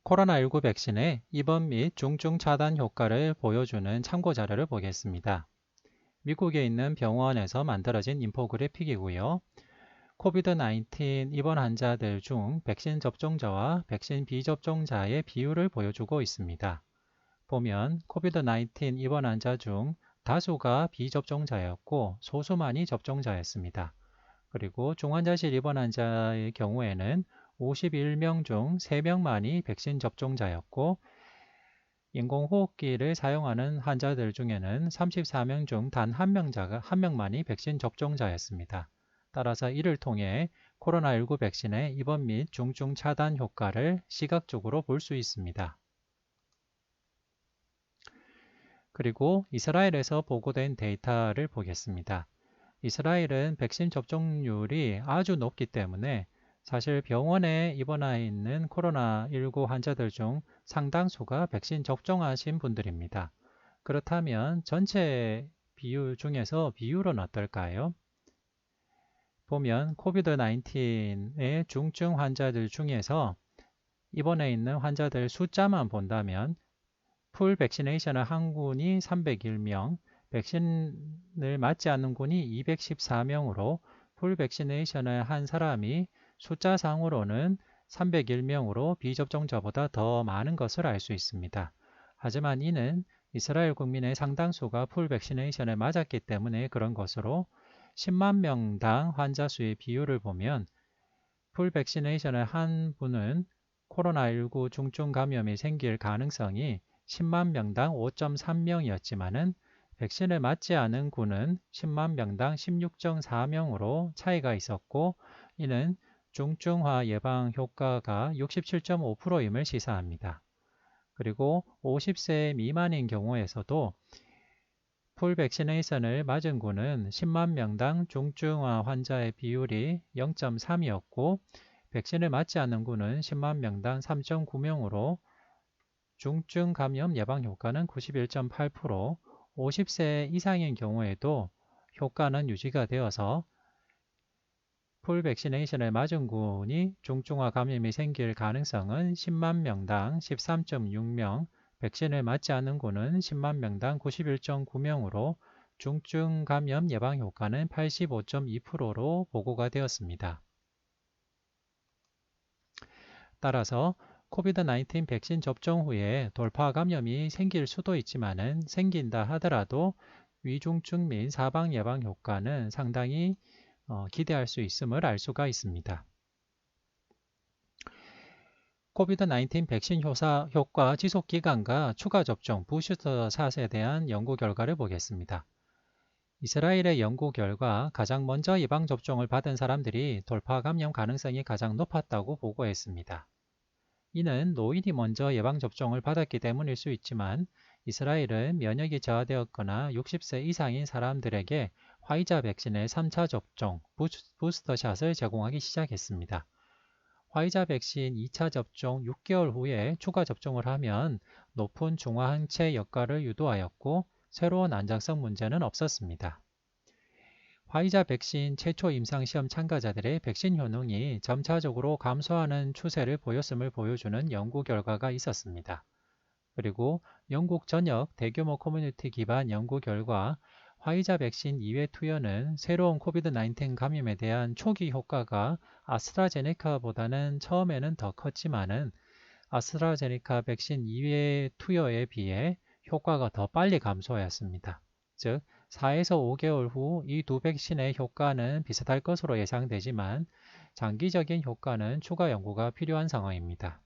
코로나19 백신의 입원 및 중증 차단 효과를 보여주는 참고 자료를 보겠습니다. 미국에 있는 병원에서 만들어진 인포그래픽이고요. 코비드-19 입원 환자들 중 백신 접종자와 백신 비접종자의 비율을 보여주고 있습니다. 보면 코비드-19 입원 환자 중 다수가 비접종자였고 소수만이 접종자였습니다. 그리고 중환자실 입원 환자의 경우에는 51명 중 3명만이 백신 접종자였고 인공호흡기를 사용하는 환자들 중에는 34명 중 단 한 명만이 백신 접종자였습니다. 따라서 이를 통해 코로나19 백신의 입원 및 중증 차단 효과를 시각적으로 볼 수 있습니다. 그리고 이스라엘에서 보고된 데이터를 보겠습니다. 이스라엘은 백신 접종률이 아주 높기 때문에 사실 병원에 입원해 있는 코로나19 환자들 중 상당수가 백신 접종하신 분들입니다. 그렇다면 전체 비율 중에서 비율은 어떨까요? 보면 코비드-19의 중증 환자들 중에서 입원해 있는 환자들 숫자만 본다면 풀 백시네이션을 한 군이 301명, 백신을 맞지 않는 군이 214명으로 풀 백시네이션을 한 사람이 숫자상으로는 301명으로 비접종자보다 더 많은 것을 알 수 있습니다. 하지만 이는 이스라엘 국민의 상당수가 풀 백시네이션을 맞았기 때문에 그런 것으로 10만 명당 환자 수의 비율을 보면 풀 백시네이션을 한 분은 코로나19 중증 감염이 생길 가능성이 10만 명당 5.3명이었지만은 백신을 맞지 않은 군은 10만 명당 16.4명으로 차이가 있었고 이는 중증화 예방 효과가 67.5%임을 시사합니다. 그리고 50세 미만인 경우에서도 풀 백시네이션을 맞은 군은 10만 명당 중증화 환자의 비율이 0.3이었고 백신을 맞지 않은 군은 10만 명당 3.9명으로 중증 감염 예방 효과는 91.8%, 50세 이상인 경우에도 효과는 유지가 되어서 풀 백시네이션을 맞은 군이 중증화 감염이 생길 가능성은 10만 명당 13.6명, 백신을 맞지 않은 군은 10만 명당 91.9명으로 중증 감염 예방 효과는 85.2%로 보고가 되었습니다. 따라서 코비드-19 백신 접종 후에 돌파 감염이 생길 수도 있지만은 생긴다 하더라도 위중증 및 사망 예방 효과는 상당히 기대할 수 있음을 알 수가 있습니다. 코비드-19 백신 효과 지속 기간과 추가 접종 부스터 샷에 대한 연구 결과를 보겠습니다. 이스라엘의 연구 결과 가장 먼저 예방접종을 받은 사람들이 돌파 감염 가능성이 가장 높았다고 보고했습니다. 이는 노인이 먼저 예방접종을 받았기 때문일 수 있지만 이스라엘은 면역이 저하되었거나 60세 이상인 사람들에게 화이자 백신의 3차 접종, 부스터샷을 제공하기 시작했습니다. 화이자 백신 2차 접종 6개월 후에 추가 접종을 하면 높은 중화 항체 효과를 유도하였고 새로운 안정성 문제는 없었습니다. 화이자 백신 최초 임상시험 참가자들의 백신 효능이 점차적으로 감소하는 추세를 보였음을 보여주는 연구 결과가 있었습니다. 그리고 영국 전역 대규모 커뮤니티 기반 연구 결과 화이자 백신 2회 투여는 새로운 코비드-19 감염에 대한 초기 효과가 아스트라제네카보다는 처음에는 더 컸지만은 아스트라제네카 백신 2회 투여에 비해 효과가 더 빨리 감소하였습니다. 즉 4에서 5개월 후 이 두 백신의 효과는 비슷할 것으로 예상되지만 장기적인 효과는 추가 연구가 필요한 상황입니다.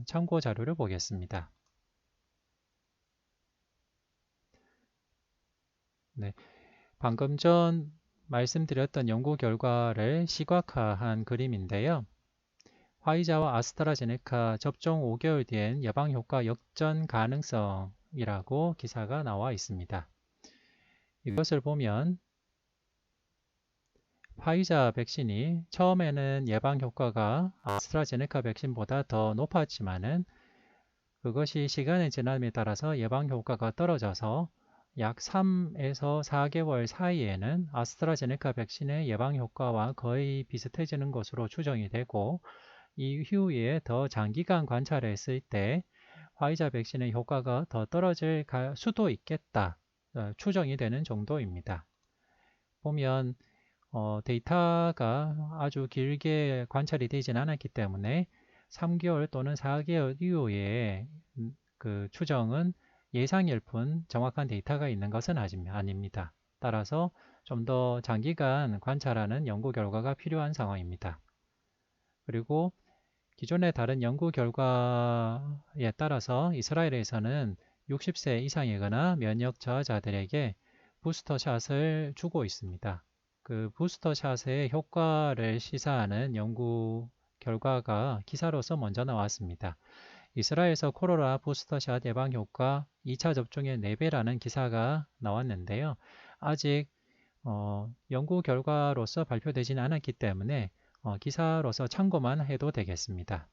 참고 자료를 보겠습니다. 네, 방금 전 말씀드렸던 연구 결과를 시각화한 그림인데요. 화이자와 아스트라제네카 접종 5개월 뒤엔 예방 효과 역전 가능성이라고 기사가 나와 있습니다. 이것을 보면 화이자 백신이 처음에는 예방 효과가 아스트라제네카 백신보다 더 높았지만은 그것이 시간의 지남에 따라서 예방 효과가 떨어져서 약 3에서 4개월 사이에는 아스트라제네카 백신의 예방 효과와 거의 비슷해지는 것으로 추정이 되고 이후에 더 장기간 관찰했을 때 화이자 백신의 효과가 더 떨어질 수도 있겠다 추정이 되는 정도입니다. 보면 데이터가 아주 길게 관찰이 되진 않았기 때문에 3개월 또는 4개월 이후에 그 추정은 예상일 뿐 정확한 데이터가 있는 것은 아닙니다. 따라서 좀 더 장기간 관찰하는 연구 결과가 필요한 상황입니다. 그리고 기존의 다른 연구 결과에 따라서 이스라엘에서는 60세 이상이거나 면역 저하자들에게 부스터샷을 주고 있습니다. 그 부스터샷의 효과를 시사하는 연구 결과가 기사로서 먼저 나왔습니다. 이스라엘에서 코로나 부스터샷 예방 효과 2차 접종의 4배라는 기사가 나왔는데요. 아직 연구 결과로서 발표되지는 않았기 때문에 기사로서 참고만 해도 되겠습니다.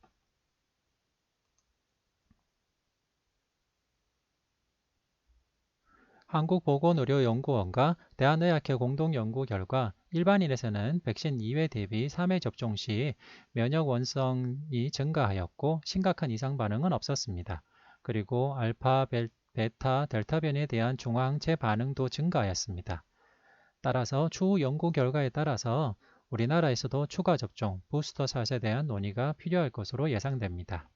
한국보건의료연구원과 대한의학회 공동연구 결과 일반인에서는 백신 2회 대비 3회 접종 시 면역 원성이 증가하였고 심각한 이상 반응은 없었습니다. 그리고 알파, 베타, 델타 변이에 대한 중화항체 반응도 증가하였습니다. 따라서 추후 연구 결과에 따라서 우리나라에서도 추가 접종, 부스터샷에 대한 논의가 필요할 것으로 예상됩니다.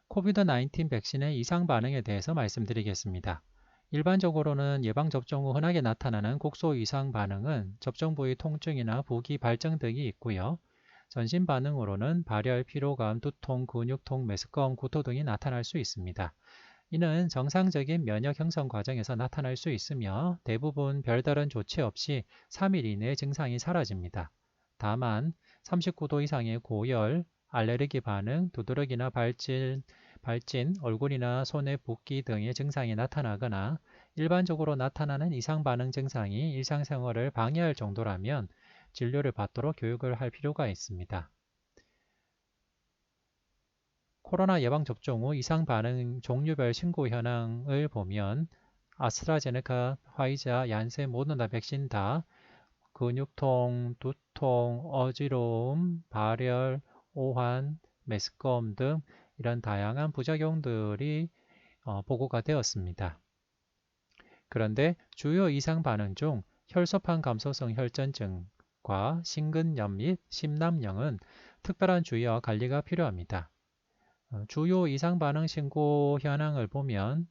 코비드-19 백신의 이상 반응에 대해서 말씀드리겠습니다. 일반적으로는 예방접종 후 흔하게 나타나는 곡소 이상 반응은 접종 부위 통증이나 부기 발정 등이 있고요. 전신 반응으로는 발열, 피로감, 두통, 근육통, 메스꺼움, 구토 등이 나타날 수 있습니다. 이는 정상적인 면역 형성 과정에서 나타날 수 있으며 대부분 별다른 조치 없이 3일 이내에 증상이 사라집니다. 다만 39도 이상의 고열, 알레르기 반응, 두드러기나 발진, 얼굴이나 손의 붓기 등의 증상이 나타나거나 일반적으로 나타나는 이상 반응 증상이 일상생활을 방해할 정도라면 진료를 받도록 교육을 할 필요가 있습니다. 코로나 예방접종 후 이상 반응 종류별 신고 현황을 보면 아스트라제네카, 화이자, 얀센 모든 백신 다 근육통, 두통, 어지러움, 발열, 오한, 메스꺼움 등 이런 다양한 부작용들이 보고가 되었습니다. 그런데 주요 이상 반응 중 혈소판 감소성 혈전증과 심근염 및 심남령은 특별한 주의와 관리가 필요합니다. 주요 이상 반응 신고 현황을 보면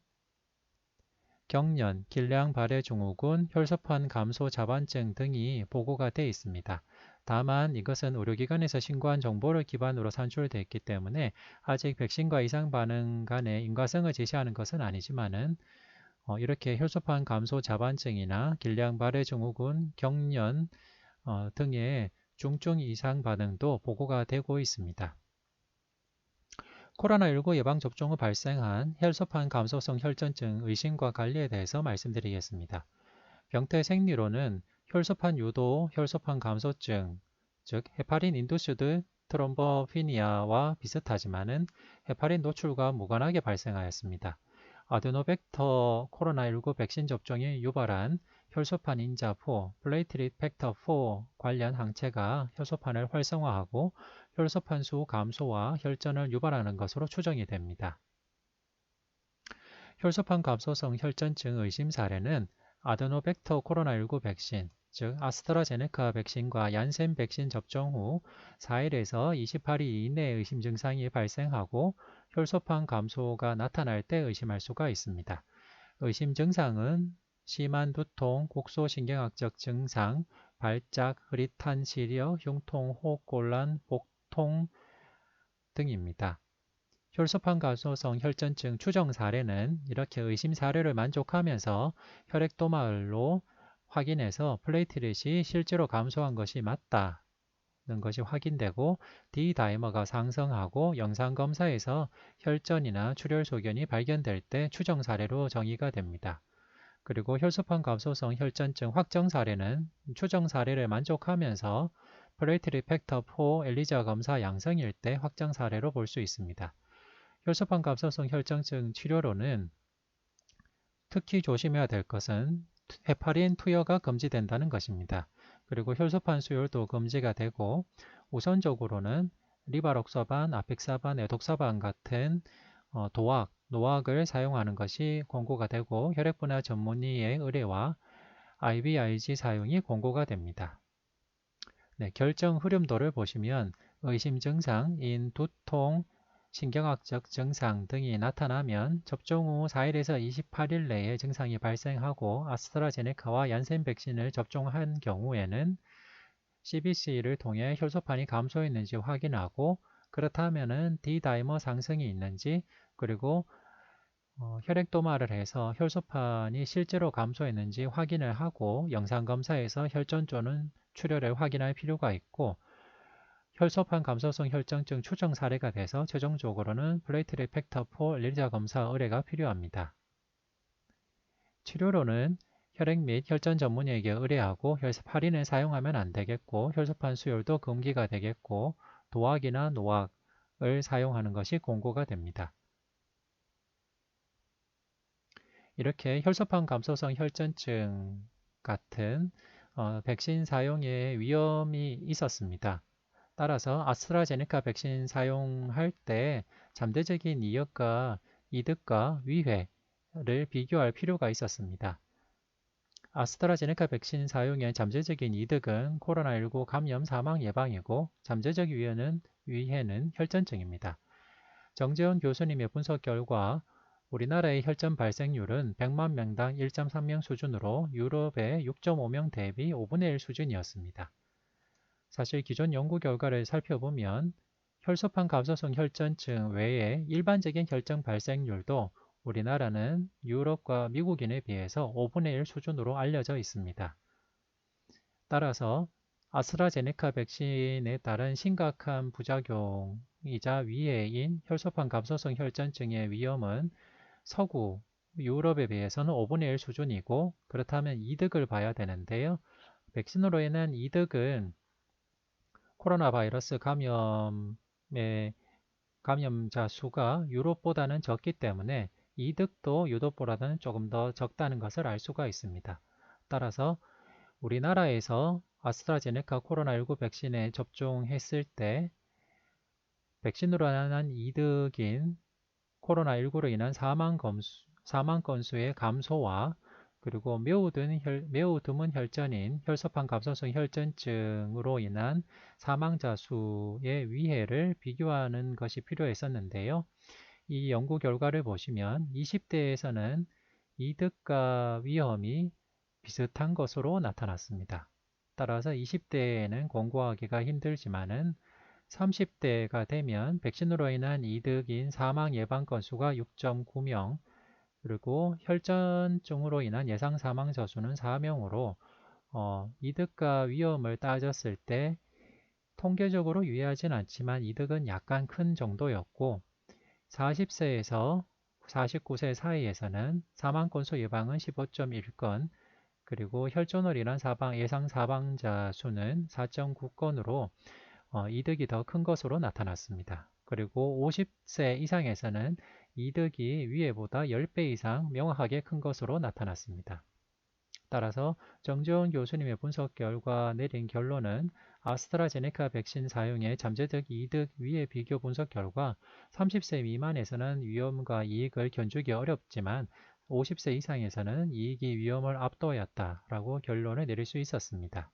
경련, 길량 발해 증후군, 혈소판 감소 자반증 등이 보고가 되어 있습니다. 다만 이것은 의료기관에서 신고한 정보를 기반으로 산출되었기 때문에 아직 백신과 이상 반응 간의 인과성을 제시하는 것은 아니지만은 이렇게 혈소판 감소 자반증이나 길량 발해 증후군, 경련 등의 중증 이상 반응도 보고가 되고 있습니다. 코로나19 예방접종 후 발생한 혈소판 감소성 혈전증 의심과 관리에 대해서 말씀드리겠습니다. 병태 생리로는 혈소판 유도, 혈소판 감소증, 즉 헤파린 인두스드 트롬보피니아와 비슷하지만은 헤파린 노출과 무관하게 발생하였습니다. 아데노벡터 코로나19 백신 접종이 유발한 혈소판 인자포, 플레이트릿 팩터 4 관련 항체가 혈소판을 활성화하고 혈소판 수 감소와 혈전을 유발하는 것으로 추정이 됩니다. 혈소판 감소성 혈전증 의심 사례는 아데노벡터 코로나19 백신, 즉 아스트라제네카 백신과 얀센 백신 접종 후 4일에서 28일 이내에 의심 증상이 발생하고 혈소판 감소가 나타날 때 의심할 수가 있습니다. 의심 증상은 심한 두통, 곡소신경학적 증상, 발작, 흐릿한 시려, 흉통, 호흡곤란, 복통 등입니다. 혈소판 감소성 혈전증 추정 사례는 이렇게 의심 사례를 만족하면서 혈액도말로 확인해서 플레이트렛이 실제로 감소한 것이 맞다는 것이 확인되고 D-다이머가 상승하고 영상검사에서 혈전이나 출혈 소견이 발견될 때 추정 사례로 정의가 됩니다. 그리고 혈소판 감소성 혈전증 확정 사례는 추정 사례를 만족하면서 플레이트릿 팩터 4 엘리자 검사 양성일 때 확정 사례로 볼 수 있습니다. 혈소판 감소성 혈전증 치료로는 특히 조심해야 될 것은 헤파린 투여가 금지된다는 것입니다. 그리고 혈소판 수혈도 금지가 되고 우선적으로는 리바록서반, 아픽사반, 에독사반 같은 노악을 사용하는 것이 권고가 되고 혈액분해 전문의의 의뢰와 IVIG 사용이 권고가 됩니다. 네, 결정 흐름도를 보시면 의심 증상인 두통, 신경학적 증상 등이 나타나면 접종 후 4일에서 28일 내에 증상이 발생하고 아스트라제네카와 얀센 백신을 접종한 경우에는 CBC를 통해 혈소판이 감소했는지 확인하고 그렇다면 D다이머 상승이 있는지 그리고 혈액도마를 해서 혈소판이 실제로 감소했는지 확인을 하고 영상검사에서 혈전 또는 출혈을 확인할 필요가 있고 혈소판 감소성 혈전증 추정 사례가 돼서 최종적으로는 플레이트렛 팩터 4 리자 검사 의뢰가 필요합니다. 치료로는 혈액 및 혈전 전문의에게 의뢰하고 혈사파린을 사용하면 안 되겠고 혈소판 수혈도 금기가 되겠고 도악이나 노악을 사용하는 것이 권고가 됩니다. 이렇게 혈소판 감소성 혈전증 같은 백신 사용에 위험이 있었습니다. 따라서 아스트라제네카 백신 사용할 때 잠재적인 이득과 위해를 비교할 필요가 있었습니다. 아스트라제네카 백신 사용의 잠재적인 이득은 코로나19 감염 사망 예방이고 잠재적 위해는 혈전증입니다. 정재훈 교수님의 분석 결과 우리나라의 혈전 발생률은 100만 명당 1.3명 수준으로 유럽의 6.5명 대비 5분의 1 수준이었습니다. 사실 기존 연구 결과를 살펴보면 혈소판 감소성 혈전증 외에 일반적인 혈전 발생률도 우리나라는 유럽과 미국인에 비해서 5분의 1 수준으로 알려져 있습니다. 따라서 아스트라제네카 백신에 따른 심각한 부작용이자 위해인 혈소판 감소성 혈전증의 위험은 서구 유럽에 비해서는 5분의 1 수준이고 그렇다면 이득을 봐야 되는데요. 백신으로 인한 이득은 코로나 바이러스 감염자 수가 유럽보다는 적기 때문에 이득도 유럽보다는 조금 더 적다는 것을 알 수가 있습니다. 따라서 우리나라에서 아스트라제네카 코로나19 백신에 접종했을 때 백신으로 인한 이득인 코로나19로 인한 사망 건수의 감소와 그리고 매우 드문 혈전인 혈소판 감소성 혈전증으로 인한 사망자 수의 위해를 비교하는 것이 필요했었는데요. 이 연구 결과를 보시면 20대에서는 이득과 위험이 비슷한 것으로 나타났습니다. 따라서 20대에는 권고하기가 힘들지만은 30대가 되면 백신으로 인한 이득인 사망 예방 건수가 6.9명, 그리고 혈전증으로 인한 예상 사망자 수는 4명으로 이득과 위험을 따졌을 때 통계적으로 유의하진 않지만 이득은 약간 큰 정도였고 40세에서 49세 사이에서는 사망 건수 예방은 15.1건, 그리고 혈전으로 인한 예상 사망자 수는 4.9건으로 이득이 더 큰 것으로 나타났습니다. 그리고 50세 이상에서는 이득이 위해보다 10배 이상 명확하게 큰 것으로 나타났습니다. 따라서 정재훈 교수님의 분석 결과 내린 결론은 아스트라제네카 백신 사용의 잠재적 이득 위해 비교 분석 결과 30세 미만에서는 위험과 이익을 견주기 어렵지만 50세 이상에서는 이익이 위험을 압도하였다라고 결론을 내릴 수 있었습니다.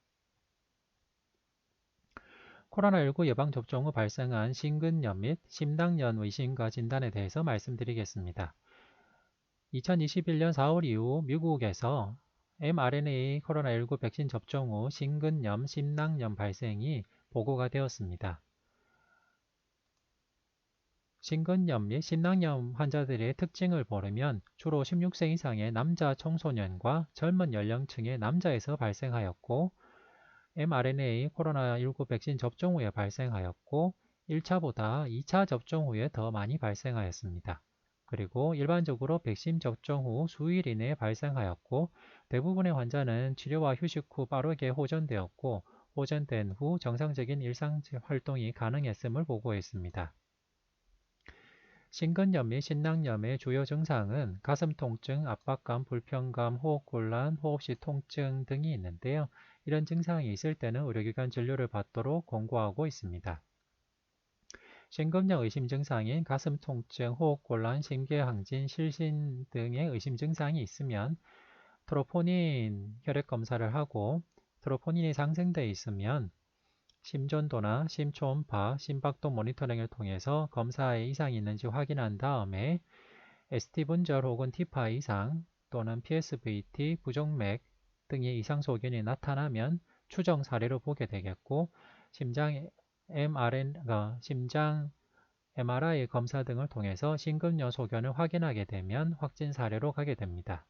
코로나19 예방접종 후 발생한 심근염 및 심낭염 의심과 진단에 대해서 말씀드리겠습니다. 2021년 4월 이후 미국에서 mRNA 코로나19 백신 접종 후 심근염, 심낭염 발생이 보고가 되었습니다. 심근염 및 심낭염 환자들의 특징을 보려면 주로 16세 이상의 남자 청소년과 젊은 연령층의 남자에서 발생하였고 mRNA 코로나19 백신 접종 후에 발생하였고 1차보다 2차 접종 후에 더 많이 발생하였습니다. 그리고 일반적으로 백신 접종 후 수일 이내에 발생하였고 대부분의 환자는 치료와 휴식 후 빠르게 호전되었고 호전된 후 정상적인 일상 활동이 가능했음을 보고했습니다. 심근염 및 심낭염의 주요 증상은 가슴 통증, 압박감, 불편감, 호흡곤란, 호흡시 통증 등이 있는데요. 이런 증상이 있을 때는 의료기관 진료를 받도록 권고하고 있습니다. 심근염 의심 증상인 가슴 통증, 호흡곤란, 심계항진, 실신 등의 의심 증상이 있으면 트로포닌 혈액 검사를 하고 트로포닌이 상승되어 있으면 심전도나 심초음파, 심박도 모니터링을 통해서 검사에 이상이 있는지 확인한 다음에 ST 분절 혹은 T파 이상 또는 PSVT, 부정맥 등의 이상 소견이 나타나면 추정 사례로 보게 되겠고 심장 MRI 검사 등을 통해서 심근염 소견을 확인하게 되면 확진 사례로 가게 됩니다.